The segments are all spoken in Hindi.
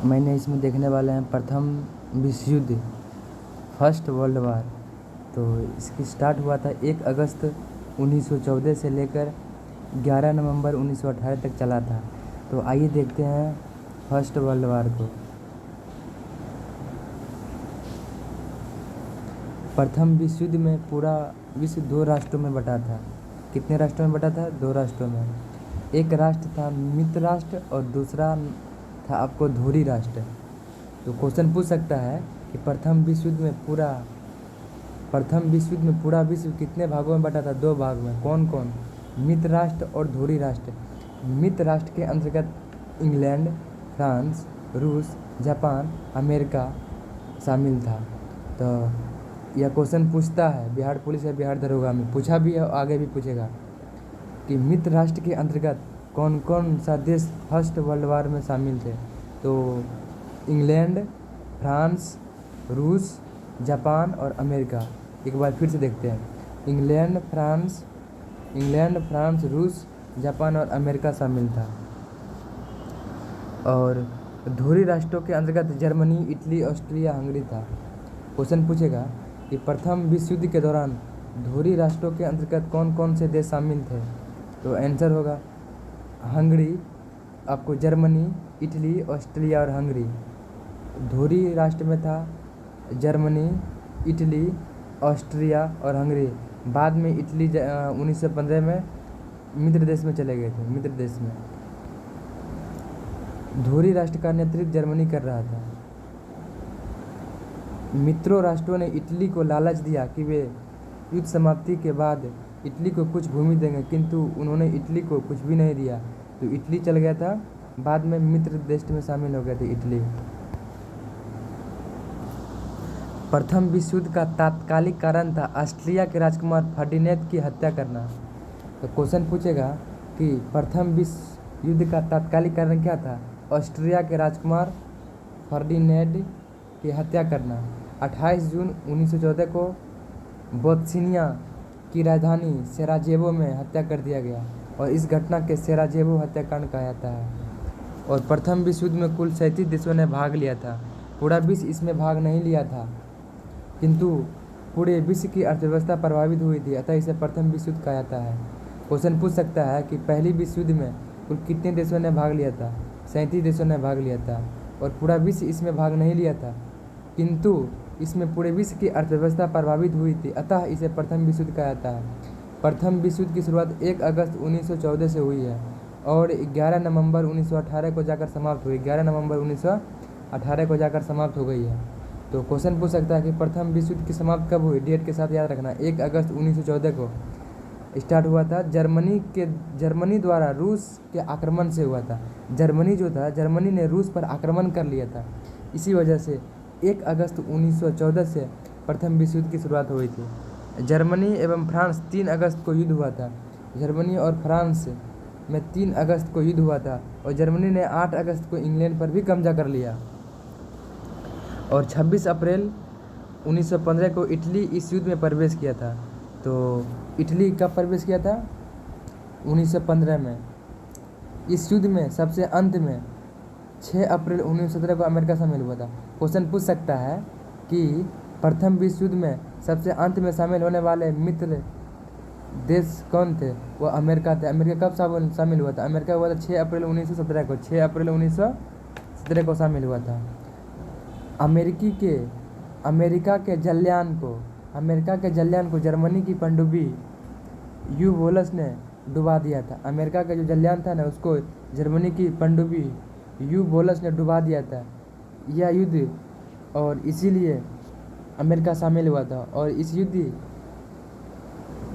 मैंने इसमें देखने वाले हैं प्रथम विश्व युद्ध, फर्स्ट वर्ल्ड वार। तो इसकी स्टार्ट हुआ था 1 अगस्त 1914 से लेकर 11 नवंबर 1918 तक चला था। तो आइए देखते हैं फर्स्ट वर्ल्ड वार को। प्रथम विश्व युद्ध में पूरा विश्व 2 राष्ट्रों में बटा था। कितने राष्ट्रों में बटा था? 2 राष्ट्रों में। एक राष्ट्र था मित्र राष्ट्र और दूसरा था आपको धुरी राष्ट्र। तो क्वेश्चन पूछ सकता है कि प्रथम विश्व युद्ध में पूरा विश्व कितने भागों में बटा था? 2 भाग में। कौन कौन? मित्र राष्ट्र और धुरी राष्ट्र। मित्र राष्ट्र के अंतर्गत इंग्लैंड, फ्रांस, रूस, जापान, अमेरिका शामिल था। तो यह क्वेश्चन पूछता है बिहार पुलिस या बिहार दरोगा में, पूछा भी है और आगे भी पूछेगा कि मित्र राष्ट्र के अंतर्गत कौन कौन सा देश फर्स्ट वर्ल्ड वार में शामिल थे? तो इंग्लैंड, फ्रांस, रूस, जापान और अमेरिका। एक बार फिर से देखते हैं। इंग्लैंड, फ्रांस, रूस, जापान और अमेरिका शामिल था। और धुरी राष्ट्रों के अंतर्गत जर्मनी, इटली, ऑस्ट्रिया, हंगरी था। क्वेश्चन पूछेगा कि प्रथम विश्व युद्ध के दौरान धुरी राष्ट्रों के अंतर्गत कौन कौन से देश शामिल थे? तो आंसर होगा हंगरी, आपको जर्मनी, इटली, ऑस्ट्रिया और हंगरी। धुरी राष्ट्र में था जर्मनी, इटली, ऑस्ट्रिया और हंगरी। बाद में इटली 1915 में मित्र देश में चले गए थे। मित्र देश में धुरी राष्ट्र का नेतृत्व जर्मनी कर रहा था। मित्रों राष्ट्रों ने इटली को लालच दिया कि वे युद्ध समाप्ति के बाद इटली को कुछ भूमि देंगे, किंतु उन्होंने इटली को कुछ भी नहीं दिया। तो इटली चल गया था, बाद में मित्र देश में शामिल हो गए थे इटली। प्रथम विश्व युद्ध का तात्कालिक कारण था ऑस्ट्रिया के राजकुमार फर्डिनेंड की हत्या करना। तो क्वेश्चन पूछेगा कि प्रथम विश्व युद्ध का तात्कालिक कारण क्या था? ऑस्ट्रिया के राजकुमार फर्डिनेंड की हत्या करना। 28 जून 1914 को बोस्निया की राजधानी सेराजेवो में हत्या कर दिया गया और इस घटना के सेराजेवो हत्याकांड कहा जाता है। और प्रथम विश्व युद्ध में कुल 37 देशों ने भाग लिया था। पूरा विश्व इसमें भाग नहीं लिया था, किंतु पूरे विश्व की अर्थव्यवस्था प्रभावित हुई थी, अतः इसे प्रथम विश्व युद्ध कहा जाता है। क्वेश्चन पूछ सकता है कि पहली विश्व युद्ध में कुल कितने देशों ने भाग लिया था? 37 देशों ने भाग लिया था और पूरा विश्व इसमें भाग नहीं लिया था, किंतु इसमें पूरे विश्व की अर्थव्यवस्था प्रभावित हुई थी, अतः इसे प्रथम विश्व युद्ध कहा जाता है। प्रथम विश्व युद्ध की शुरुआत 1 अगस्त 1914 से हुई है और 11 नवंबर 1918 को जाकर समाप्त हुई। 11 नवंबर 1918 को जाकर समाप्त हो गई है। तो क्वेश्चन पूछ सकता है कि प्रथम विश्व युद्ध की समाप्त कब हुई? डेट के साथ याद रखना। 1 अगस्त 1914 को स्टार्ट हुआ था। जर्मनी द्वारा रूस के आक्रमण से हुआ था। जर्मनी ने रूस पर आक्रमण कर लिया था। इसी वजह से 1 अगस्त 1914 से प्रथम विश्व युद्ध की शुरुआत हुई थी। जर्मनी एवं फ्रांस 3 अगस्त को युद्ध हुआ था। जर्मनी और फ्रांस में 3 अगस्त को युद्ध हुआ था और जर्मनी ने 8 अगस्त को इंग्लैंड पर भी कब्जा कर लिया। और 26 अप्रैल 1915 को इटली इस युद्ध में प्रवेश किया था। तो इटली कब प्रवेश किया था? 1915 में। इस युद्ध में सबसे अंत में 6 अप्रैल 1917 को अमेरिका शामिल हुआ था। क्वेश्चन पूछ सकता है कि प्रथम विश्व युद्ध में सबसे अंत में शामिल होने वाले मित्र देश कौन थे? वह अमेरिका थे। अमेरिका कब शामिल हुआ था? अमेरिका हुआ था 6 अप्रैल 1917 को। 6 अप्रैल 1917 को शामिल हुआ था। अमेरिका के जल्यान को जर्मनी की पनडुब्बी यू वोल्स ने डुबा दिया था। अमेरिका का जो जल्यान था ना, उसको जर्मनी की पनडुब्बी यू वोल्स ने डुबा दिया था। यह युद्ध और इसीलिए अमेरिका शामिल हुआ था। और इस युद्ध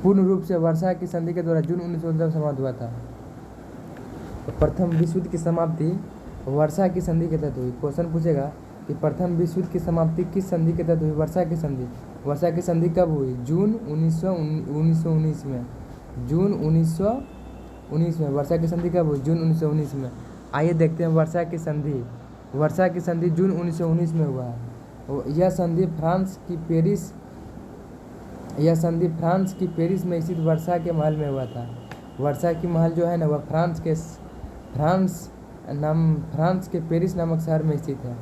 पूर्ण रूप से वर्साई की संधि के द्वारा जून 1919 में समाप्त हुआ था। तो प्रथम विश्व युद्ध की समाप्ति वर्साई की संधि के तहत हुई। क्वेश्चन पूछेगा कि प्रथम विश्व युद्ध की समाप्ति किस संधि के तहत हुई? वर्साई की संधि। वर्साई की संधि कब हुई? जून 1919 में। जून 1919 में वर्साई की संधि कब हुई? जून 1919 में। आइए देखते हैं वर्साई की संधि। वर्साई की संधि जून 1919 में हुआ है। यह संधि फ्रांस की पेरिस में स्थित वर्साई के महल में हुआ था। वर्साई की महल जो है ना, वह फ्रांस फ्रांस के पेरिस नामक शहर में स्थित है।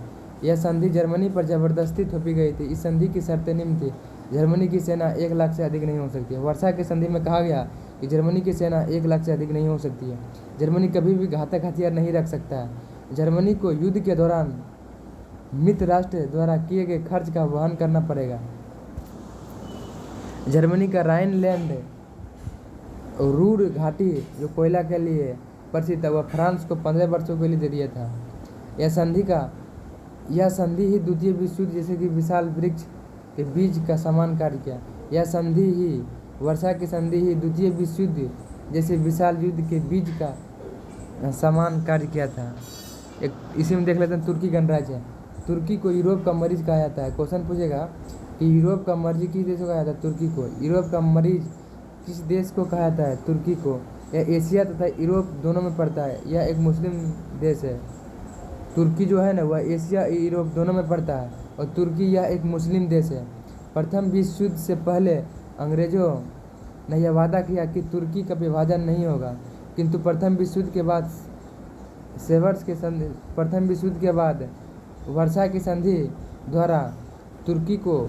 यह संधि जर्मनी पर जबरदस्ती थोपी गई थी। इस संधि की शर्तें निम्न थी। जर्मनी की सेना 1 लाख से अधिक नहीं हो सकती है। वर्षा की संधि में कहा गया कि जर्मनी की सेना 1 लाख से अधिक नहीं हो सकती है। जर्मनी कभी भी घातक हथियार नहीं रख सकता है। जर्मनी को युद्ध के दौरान मित्र राष्ट्र द्वारा किए गए खर्च का वहन करना पड़ेगा। जर्मनी का राइनलैंड रूर घाटी जो कोयला के लिए प्रसिद्ध है वह फ्रांस को 15 वर्षों के लिए दे दिया था। यह संधि ही द्वितीय विश्व युद्ध जैसे कि विशाल वृक्ष के बीज का समान कार्य किया। यह संधि ही वर्षा की संधि ही द्वितीय विश्व युद्ध जैसे विशाल युद्ध के बीज का समान कार्य किया था। एक इसी में देख लेते हैं तुर्की गणराज्य। तुर्की को यूरोप का मरीज कहा जाता है। क्वेश्चन पूछेगा कि यूरोप का मरीज किस देश को कहा जाता है? तुर्की को। यूरोप का मरीज किस देश को कहा जाता है? तुर्की को। यह एशिया तथा यूरोप दोनों में पड़ता है। यह एक मुस्लिम देश है। तुर्की जो है ना वह एशिया यूरोप दोनों में पड़ता है और तुर्की यह एक मुस्लिम देश है। प्रथम विश्व युद्ध से पहले अंग्रेजों ने यह वादा किया कि तुर्की का विभाजन नहीं होगा, किंतु प्रथम विश्व युद्ध के बाद वर्षा की संधि द्वारा तुर्की को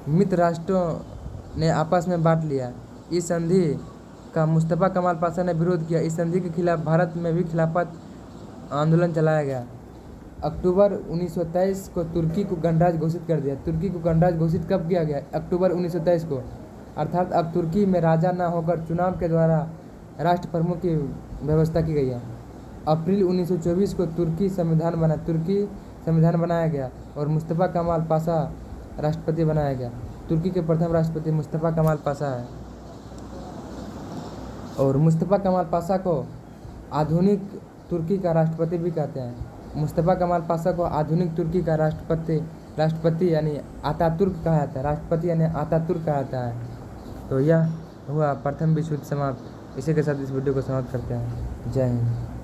मित्र राष्ट्रों ने आपस में बांट लिया। इस संधि का मुस्तफा कमाल पाशा ने विरोध किया। इस संधि के खिलाफ भारत में भी खिलाफत आंदोलन चलाया गया। अक्टूबर 1923 को तुर्की को गणराज्य घोषित कर दिया। तुर्की को गणराज्य घोषित कब किया गया? अक्टूबर 1923 को। अर्थात अब तुर्की में राजा न होकर चुनाव के द्वारा राष्ट्र प्रमुख की व्यवस्था की गई है। अप्रैल 1924 को तुर्की संविधान बनाया गया और मुस्तफा कमाल पाशा राष्ट्रपति बनाया गया। तुर्की के प्रथम राष्ट्रपति मुस्तफा कमाल पाशा है और मुस्तफा कमाल पाशा को आधुनिक तुर्की का राष्ट्रपति भी कहते हैं। मुस्तफा कमाल पाशा को आधुनिक तुर्की का राष्ट्रपति यानी आतातुर्क कहा जाता है। राष्ट्रपति यानी आतातुर्क कहा जाता है। तो यह हुआ प्रथम विश्व युद्ध समाप्त। इसी के साथ इस वीडियो को समाप्त करते हैं। जय हिंद।